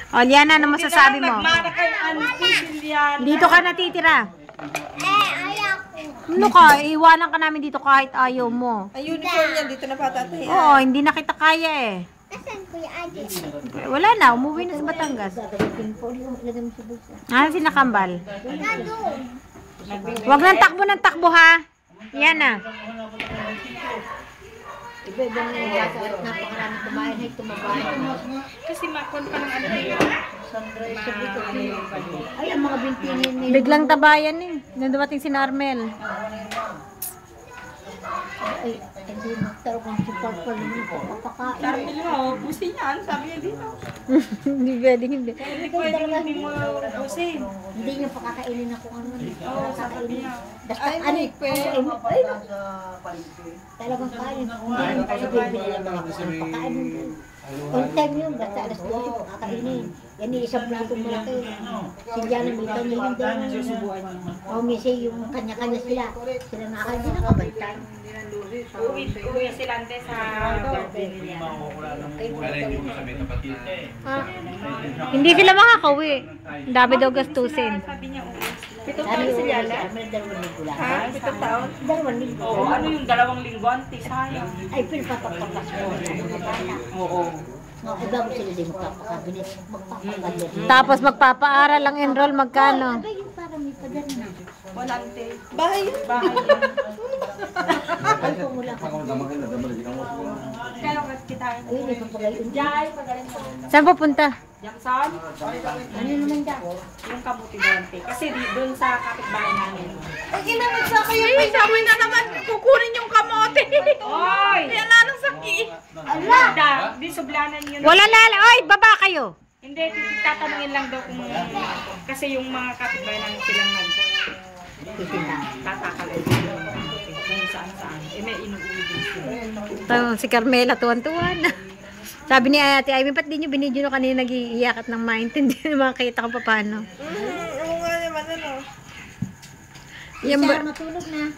O, Liana, ano masasabi mo? Nagmana kay Auntie Liliana. Dito ka natitira. Ayaw ko. Ano ka? Iwanan ka namin dito kahit ayaw mo. Ang uniform niya dito na patatay. Oo, hindi na kita kaya eh. Asan Kuya Adi? Wala na, umuwi na sa Batangas. Ah, sinakambal. Nado. Huwag nang takbo ng takbo ha. Yan na. Iba-iba na yung bata at napakarami kumain ay tumabahan. Kasi makon pa ng ano yun. Ay, ang mga bintinin nila. Biglang tabayan eh. Nung dumating si Narmel. Ay, hindi magtarong ang support pa naman po. Papakain. Sabi mo, busin yan. Sabi niya dito. Hindi pwedeng hindi. Hindi pwede hindi mo busin. Hindi niya pakakainin ako ano. Oo, sabi niya. Basta ano, ay, talagang kain. Hindi ko sabihin nila mga pakain. On time yun, basta alas 12 pakakainin. Yan yung isang platong malaki. Si Diana may kanya hindi. O misi yung kanya-kanya sila. Sila nakakain, hindi nakabantay. Uwi sila sa birthday niya. Hindi sila makakauwi. Ang dami daw gastusin. Sabi niya, uwi sila. Pitong taon si Liana? Ha? Pitong taon? 2 linggo. Oo, ano yung 2 linggo? Ante, sayang. Ay, pinapapagpapas mo. Oo. Ay, bago sila din magpapakabinit. Magpapakabinit. Tapos magpapaaral ang enroll magkano? Ay, yung parang may padala. Walang te. Bahay yun. Bahay yun. Ay, kung wala ka. Kaya kita. Ay, may papagayon. Jai, pagaling mo. Saan pupunta? Jackson? Ano naman dyan? Yung kamuti doon, te. Kasi doon sa kapitbahay namin. Ay, ginamit sa kayo. May sabi na naman kukunin yung kamote. Oy! Yan na ng sakit. Ala! Di sublanan yun. Wala na. Oy, baba kayo. Hindi, tatanungin lang daw kung kasi yung mga kapitbahay namin silang tatakal kung saan-saan. Eh, may inuuwi din sila. Si Carmela tuwan-tuwan. Sabi ni Ate Ivy, ba't di nyo binidyo no kanina nag-iiyak at nang maintindihan na makita ko pa paano. Oo nga naman, ano. Yan ba? Matulog na.